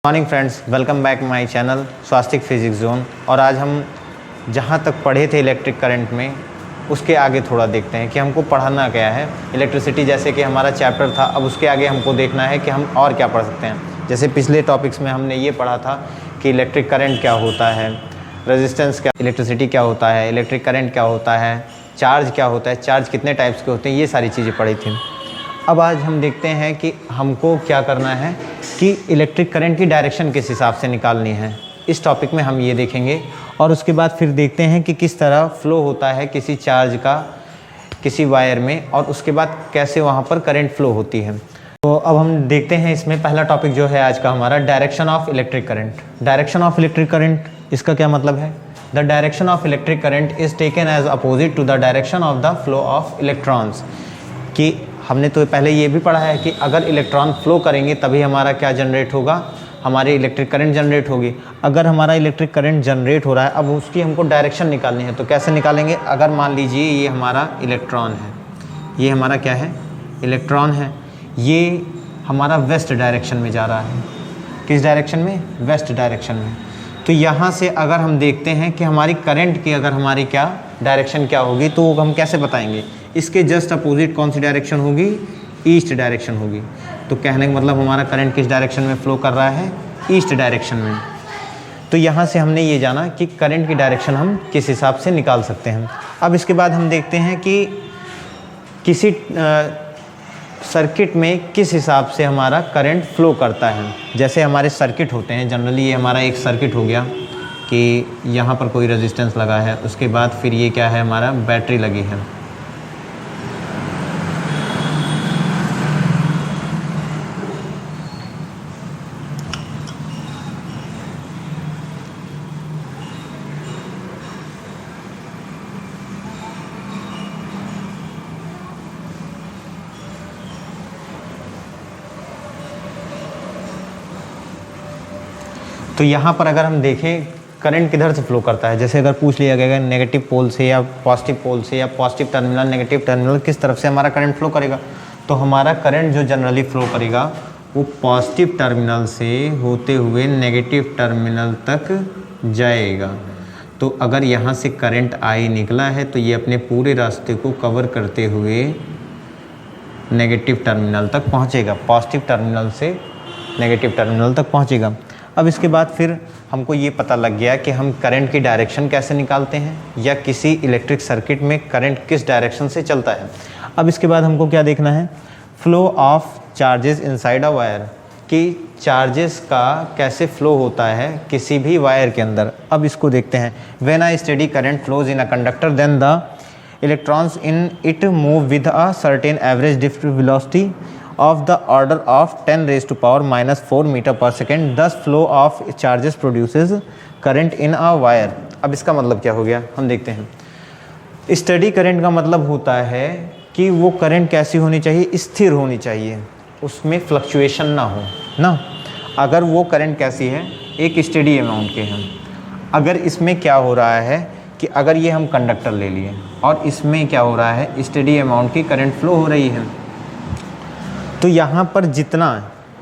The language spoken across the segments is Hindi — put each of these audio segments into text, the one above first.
Morning friends, welcome back my channel Swastik physics zone. और आज हम जहाँ तक पढ़े थे इलेक्ट्रिक करंट में, उसके आगे थोड़ा देखते हैं कि हमको पढ़ाना क्या है। इलेक्ट्रिसिटी जैसे कि हमारा चैप्टर था, अब उसके आगे हमको देखना है कि हम और क्या पढ़ सकते हैं। जैसे पिछले टॉपिक्स में हमने ये पढ़ा था कि इलेक्ट्रिक करंट क्या होता है, रेजिस्टेंस क्या, इलेक्ट्रिसिटी क्या होता है, इलेक्ट्रिक करंट क्या होता है, चार्ज क्या होता है, चार्ज कितने टाइप्स के होते हैं, ये सारी चीज़ें पढ़ी थी। अब आज हम देखते हैं कि हमको क्या करना है कि इलेक्ट्रिक करंट की डायरेक्शन किस हिसाब से निकालनी है। इस टॉपिक में हम ये देखेंगे और उसके बाद फिर देखते हैं कि किस तरह फ्लो होता है किसी चार्ज का किसी वायर में, और उसके बाद कैसे वहाँ पर करंट फ्लो होती है। तो अब हम देखते हैं इसमें पहला टॉपिक जो है आज का हमारा, direction of electric current. Direction of electric current, इसका क्या मतलब है? The direction of electric current is taken as opposite to the direction of the flow of electrons. कि हमने तो पहले ये भी पढ़ा है कि अगर इलेक्ट्रॉन फ्लो करेंगे तभी हमारा क्या जनरेट होगा, हमारी इलेक्ट्रिक करंट जनरेट होगी। अगर हमारा इलेक्ट्रिक करंट जनरेट हो रहा है, अब उसकी हमको डायरेक्शन निकालनी है। तो कैसे निकालेंगे? अगर मान लीजिए ये हमारा इलेक्ट्रॉन है, ये हमारा क्या है, इलेक्ट्रॉन है, ये हमारा वेस्ट डायरेक्शन में जा रहा है। किस डायरेक्शन में? वेस्ट डायरेक्शन में। तो यहाँ से अगर हम देखते हैं कि हमारी करंट की अगर हमारी क्या डायरेक्शन क्या होगी, तो हम कैसे बताएंगे? इसके जस्ट अपोजिट कौन सी डायरेक्शन होगी? ईस्ट डायरेक्शन होगी। तो कहने का मतलब हमारा करंट किस डायरेक्शन में फ्लो कर रहा है? ईस्ट डायरेक्शन में। तो यहाँ से हमने ये जाना कि करंट की डायरेक्शन हम किस हिसाब से निकाल सकते हैं। अब इसके बाद हम देखते हैं कि किसी सर्किट में किस हिसाब से हमारा करंट फ्लो करता है। जैसे हमारे सर्किट होते हैं जनरली, ये हमारा एक सर्किट हो गया कि यहाँ पर कोई रेजिस्टेंस लगा है, उसके बाद फिर ये क्या है, हमारा बैटरी लगी है। तो यहाँ पर अगर हम देखें करंट किधर से फ्लो करता है, जैसे अगर पूछ लिया गया नेगेटिव पोल से या पॉजिटिव पोल से, या पॉजिटिव टर्मिनल नेगेटिव टर्मिनल किस तरफ से हमारा करंट फ्लो करेगा, तो हमारा करंट जो जनरली फ्लो करेगा वो पॉजिटिव टर्मिनल से होते हुए नेगेटिव टर्मिनल तक जाएगा। तो अगर यहाँ से करंट आई निकला है तो ये अपने पूरे रास्ते को कवर करते हुए नेगेटिव टर्मिनल तक पहुँचेगा, पॉजिटिव टर्मिनल से नेगेटिव टर्मिनल तक पहुँचेगा। अब इसके बाद फिर हमको ये पता लग गया कि हम करंट की डायरेक्शन कैसे निकालते हैं, या किसी इलेक्ट्रिक सर्किट में करंट किस डायरेक्शन से चलता है। अब इसके बाद हमको क्या देखना है? Flow of charges inside a wire, कि चार्जेस का कैसे फ्लो होता है किसी भी वायर के अंदर। अब इसको देखते हैं। When a steady current flows in a conductor then the electrons in it move with a certain average drift velocity of the order of 10 raised to power minus 4 meter per second. Thus flow of charges produces current in a wire. अब इसका मतलब क्या हो गया, हम देखते हैं। स्टेडी करंट का मतलब होता है कि वो करंट कैसी होनी चाहिए? स्थिर होनी चाहिए, उसमें फ्लक्चुएशन ना हो ना। अगर वो करंट कैसी है? एक स्टेडी अमाउंट के हैं। अगर इसमें क्या हो रहा है कि अगर ये हम कंडक्टर ले लिए और इसमें क्या हो रहा है, स्टेडी अमाउंट की करंट फ्लो हो रही है, तो यहाँ पर जितना,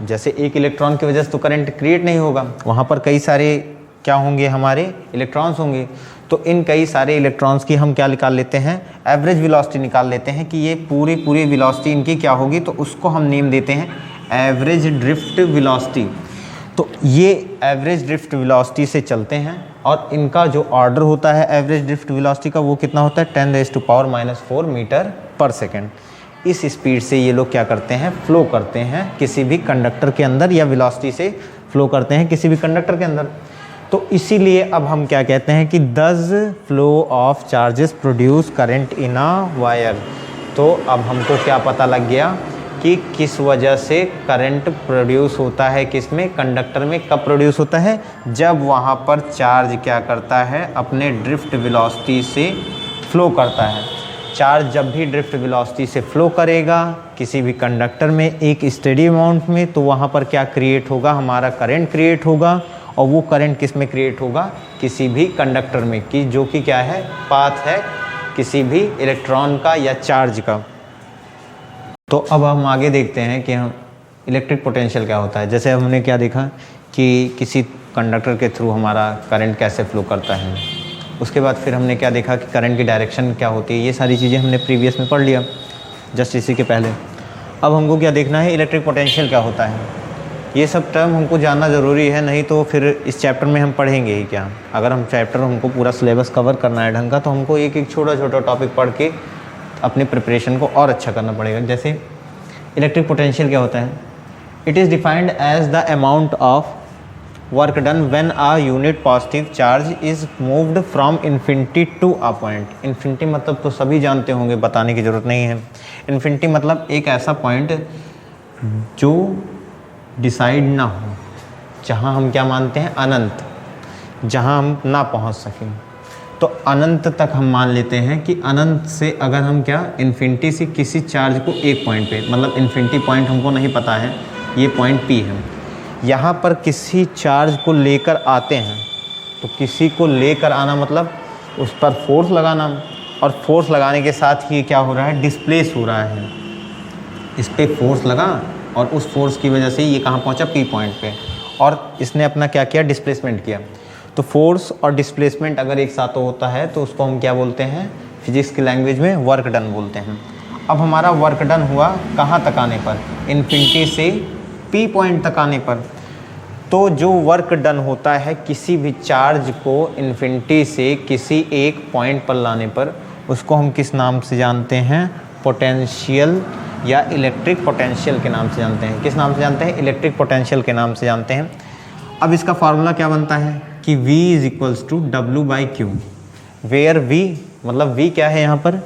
जैसे एक इलेक्ट्रॉन की वजह से तो करंट क्रिएट नहीं होगा, वहाँ पर कई सारे क्या होंगे, हमारे इलेक्ट्रॉन्स होंगे। तो इन कई सारे इलेक्ट्रॉन्स की हम क्या निकाल लेते हैं? एवरेज वेलोसिटी निकाल लेते हैं कि ये पूरी वेलोसिटी इनकी क्या होगी, तो उसको हम नेम देते हैं एवरेज ड्रिफ्ट वेलोसिटी। तो ये एवरेज ड्रिफ्ट वेलोसिटी से चलते हैं, और इनका जो ऑर्डर होता है एवरेज ड्रिफ्ट वेलोसिटी का, वो कितना होता है? 10 raised to power minus 4 metre पर सेकेंड। इस स्पीड से ये लोग क्या करते हैं? फ्लो करते हैं किसी भी कंडक्टर के अंदर, या वेलोसिटी से फ्लो करते हैं किसी भी कंडक्टर के अंदर। तो इसीलिए अब हम क्या कहते हैं कि दस flow of charges produce current in a wire. तो अब हमको क्या पता लग गया कि किस वजह से करंट प्रोड्यूस होता है, किस में, कंडक्टर में। कब प्रोड्यूस होता है? जब वहाँ पर चार्ज क्या करता है, अपने ड्रिफ्ट वेलोसिटी से फ्लो करता है। चार्ज जब भी ड्रिफ्ट वेलोसिटी से फ्लो करेगा किसी भी कंडक्टर में एक स्टेडी अमाउंट में, तो वहाँ पर क्या क्रिएट होगा, हमारा करंट क्रिएट होगा। और वो करंट किस में क्रिएट होगा? किसी भी कंडक्टर में, कि जो कि क्या है, पाथ है किसी भी इलेक्ट्रॉन का या चार्ज का। तो अब हम आगे देखते हैं कि हम इलेक्ट्रिक पोटेंशियल क्या होता है। जैसे हमने क्या देखा कि किसी कंडक्टर के थ्रू हमारा करंट कैसे फ्लो करता है। उसके बाद फिर हमने क्या देखा कि करंट की डायरेक्शन क्या होती है। ये सारी चीज़ें हमने प्रीवियस में पढ़ लिया जस्ट इसी के पहले। अब हमको क्या देखना है, इलेक्ट्रिक पोटेंशियल क्या होता है। ये सब टर्म हमको जानना ज़रूरी है, नहीं तो फिर इस चैप्टर में हम पढ़ेंगे ही क्या। अगर हम चैप्टर हमको पूरा सिलेबस कवर करना है ढंग का, तो हमको एक एक छोटा छोटा टॉपिक पढ़ के अपने प्रिपरेशन को और अच्छा करना पड़ेगा। जैसे इलेक्ट्रिक पोटेंशियल क्या होता है, it is defined as the amount of work done when a unit positive charge is moved from infinity to a point. Infinity मतलब तो सभी जानते होंगे, बताने की ज़रूरत नहीं है। इन्फिनिटी मतलब एक ऐसा पॉइंट जो डिसाइड ना हो, जहाँ हम क्या मानते हैं, अनंत, जहाँ हम ना पहुँच सकें। तो अनंत तक हम मान लेते हैं कि अनंत से अगर हम क्या, इन्फिनिटी से किसी चार्ज को एक पॉइंट पे, मतलब इन्फिनिटी पॉइंट हमको नहीं पता है, ये पॉइंट P है, यहाँ पर किसी चार्ज को लेकर आते हैं। तो किसी को लेकर आना मतलब उस पर फोर्स लगाना, और फोर्स लगाने के साथ ही क्या हो रहा है, डिस्प्लेस हो रहा है। इस पर फोर्स लगा और उस फोर्स की वजह से ये कहाँ पहुँचा, P पॉइंट पे, और इसने अपना क्या किया, डिस्प्लेसमेंट किया। तो फोर्स और डिस्प्लेसमेंट अगर एक साथ होता है तो उसको हम क्या बोलते हैं, फिजिक्स की लैंग्वेज में वर्क डन बोलते हैं। अब हमारा वर्क डन हुआ कहाँ तक आने पर, इन्फिनिटी से P पॉइंट तक आने पर। तो जो वर्क डन होता है किसी भी चार्ज को इन्फिनिटी से किसी एक पॉइंट पर लाने पर, उसको हम किस नाम से जानते हैं, पोटेंशियल या इलेक्ट्रिक पोटेंशियल के नाम से जानते हैं। किस नाम से जानते हैं, इलेक्ट्रिक पोटेंशियल के नाम से जानते हैं। अब इसका फार्मूला क्या बनता है कि V is equals to W/Q, where V मतलब V क्या है, यहाँ पर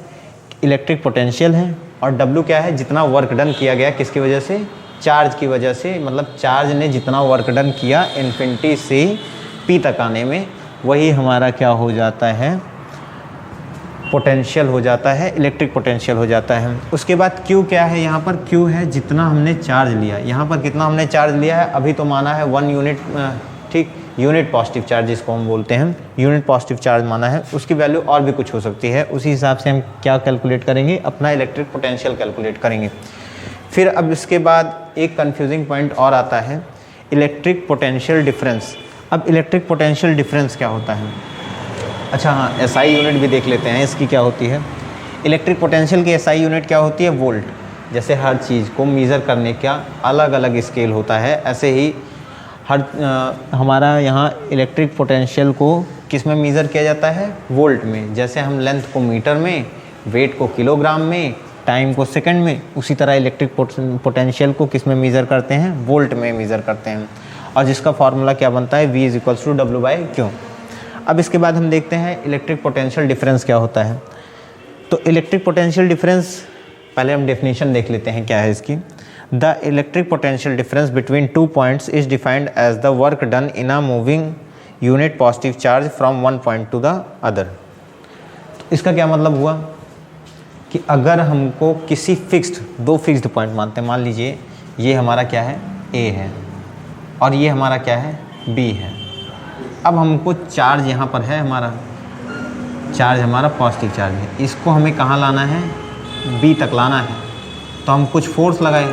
इलेक्ट्रिक पोटेंशियल है, और W क्या है, जितना वर्क डन किया गया, किसकी वजह से, चार्ज की वजह से, मतलब चार्ज ने जितना वर्क डन किया इन्फिनिटी से P तक आने में, वही हमारा क्या हो जाता है, पोटेंशियल हो जाता है, इलेक्ट्रिक पोटेंशियल हो जाता है। उसके बाद Q क्या है, यहाँ पर Q है जितना हमने चार्ज लिया। यहाँ पर कितना हमने चार्ज लिया है, अभी तो माना है 1 यूनिट, ठीक, यूनिट पॉजिटिव चार्ज जिसको हम बोलते हैं, यूनिट पॉजिटिव चार्ज माना है। उसकी वैल्यू और भी कुछ हो सकती है, उसी हिसाब से हम क्या कैलकुलेट करेंगे, अपना इलेक्ट्रिक पोटेंशियल कैलकुलेट करेंगे। फिर अब इसके बाद एक कन्फ्यूजिंग पॉइंट और आता है, इलेक्ट्रिक पोटेंशियल डिफरेंस। अब इलेक्ट्रिक पोटेंशियल डिफरेंस क्या होता है, अच्छा हाँ, SI यूनिट भी देख लेते हैं इसकी क्या होती है। इलेक्ट्रिक पोटेंशियल की SI यूनिट क्या होती है, वोल्ट। जैसे हर चीज़ को मीज़र करने का अलग अलग स्केल होता है, ऐसे ही हमारा यहाँ इलेक्ट्रिक पोटेंशियल को किस में मीज़र किया जाता है, वोल्ट में। जैसे हम लेंथ को मीटर में, वेट को किलोग्राम में, टाइम को सेकंड में, उसी तरह इलेक्ट्रिक पोटेंशियल को किस में मीज़र करते हैं, वोल्ट में मीज़र करते हैं। और जिसका फार्मूला क्या बनता है, V is equals to W/Q। अब इसके बाद हम देखते हैं इलेक्ट्रिक पोटेंशियल डिफरेंस क्या होता है। तो इलेक्ट्रिक पोटेंशियल डिफरेंस, पहले हम डेफिनेशन देख लेते हैं क्या है इसकी। The electric potential difference between 2 points is defined as the work done in a moving unit positive charge from one point to the other. तो इसका क्या मतलब हुआ कि अगर हमको किसी दो फिक्स्ड पॉइंट मानते हैं, मान लीजिए ये हमारा क्या है, A है, और ये हमारा क्या है, B है। अब हमको चार्ज यहाँ पर है, हमारा चार्ज हमारा पॉजिटिव चार्ज है, इसको हमें कहाँ लाना है, B तक लाना है। तो हम कुछ फोर्स लगाए,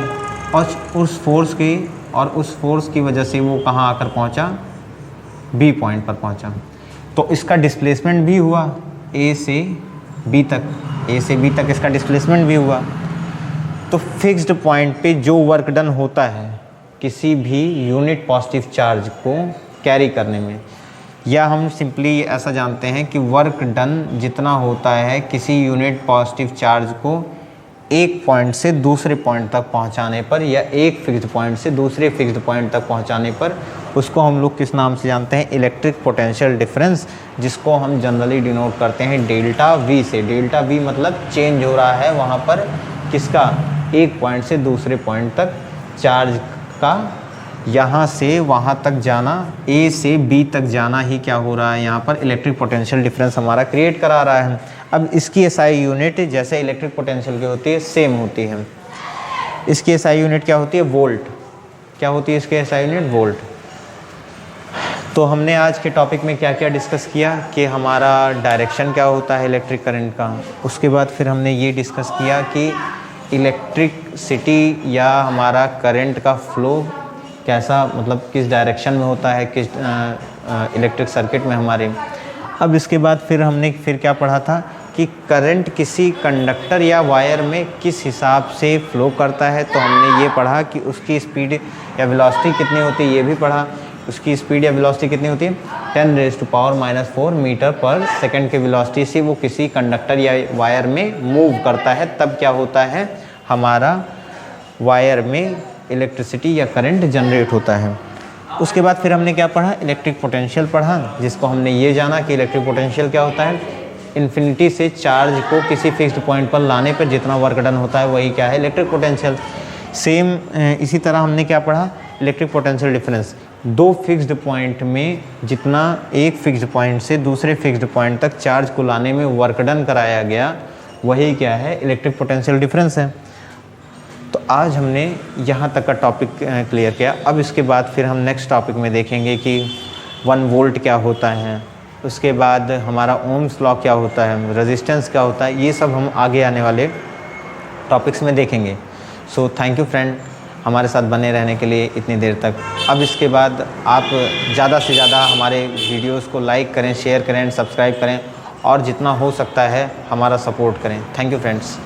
और उस फोर्स की वजह से वो कहाँ आकर पहुँचा, B पॉइंट पर पहुँचा। तो इसका डिस्प्लेसमेंट भी हुआ A से B तक इसका डिस्प्लेसमेंट भी हुआ। तो फिक्स्ड पॉइंट पे जो वर्क डन होता है किसी भी यूनिट पॉजिटिव चार्ज को कैरी करने में, या हम सिंपली ऐसा जानते हैं कि वर्क डन जितना होता है किसी यूनिट पॉजिटिव चार्ज को एक पॉइंट से दूसरे पॉइंट तक पहुंचाने पर, या एक फिक्स्ड पॉइंट से दूसरे फिक्स्ड पॉइंट तक पहुंचाने पर, उसको हम लोग किस नाम से जानते हैं, इलेक्ट्रिक पोटेंशियल डिफरेंस, जिसको हम जनरली डिनोट करते हैं डेल्टा V से। डेल्टा V मतलब चेंज हो रहा है वहाँ पर किसका, एक पॉइंट से दूसरे पॉइंट तक चार्ज का, यहाँ से वहाँ तक जाना, A से B तक जाना ही क्या हो रहा है, यहाँ पर इलेक्ट्रिक पोटेंशियल डिफरेंस हमारा क्रिएट करा रहा है। अब इसकी SI यूनिट जैसे इलेक्ट्रिक पोटेंशियल की होती है, सेम होती है। इसकी SI यूनिट क्या होती है, वोल्ट। क्या होती है इसकी SI यूनिट, वोल्ट। तो हमने आज के टॉपिक में क्या क्या डिस्कस किया कि हमारा डायरेक्शन क्या होता है इलेक्ट्रिक करंट का। उसके बाद फिर हमने ये डिस्कस किया कि इलेक्ट्रिसिटी या हमारा करंट का फ्लो कैसा मतलब किस डायरेक्शन में होता है, किस इलेक्ट्रिक सर्किट में हमारे। अब इसके बाद फिर हमने फिर क्या पढ़ा था कि करंट किसी कंडक्टर या वायर में किस हिसाब से फ्लो करता है। तो हमने ये पढ़ा कि उसकी स्पीड या वेलोसिटी कितनी होती है, ये भी पढ़ा। उसकी स्पीड या वेलोसिटी कितनी होती है, 10⁻⁻⁴ मीटर पर सेकंड के वेलोसिटी से वो किसी कंडक्टर या वायर में मूव करता है, तब क्या होता है, हमारा वायर में इलेक्ट्रिसिटी या करंट जनरेट होता है। उसके बाद फिर हमने क्या पढ़ा, इलेक्ट्रिक पोटेंशियल पढ़ा, जिसको हमने ये जाना कि इलेक्ट्रिक पोटेंशियल क्या होता है, इन्फिनिटी से चार्ज को किसी फिक्स्ड पॉइंट पर लाने पर जितना वर्क डन होता है वही क्या है, इलेक्ट्रिक पोटेंशियल। सेम इसी तरह हमने क्या पढ़ा, इलेक्ट्रिक पोटेंशियल डिफरेंस, दो फिक्स्ड पॉइंट में जितना एक फिक्स्ड पॉइंट से दूसरे फिक्स्ड पॉइंट तक चार्ज को लाने में वर्क डन कराया गया वही क्या है, इलेक्ट्रिक पोटेंशियल डिफरेंस है। तो आज हमने यहाँ तक का टॉपिक क्लियर किया। अब इसके बाद फिर हम नेक्स्ट टॉपिक में देखेंगे कि 1 वोल्ट क्या होता है, उसके बाद हमारा ओम्स लॉ क्या होता है, रेजिस्टेंस क्या होता है, ये सब हम आगे आने वाले टॉपिक्स में देखेंगे। सो थैंक यू फ्रेंड, हमारे साथ बने रहने के लिए इतनी देर तक। अब इसके बाद आप ज़्यादा से ज़्यादा हमारे वीडियोस को लाइक करें, शेयर करें, सब्सक्राइब करें और जितना हो सकता है हमारा सपोर्ट करें। Thank you friends.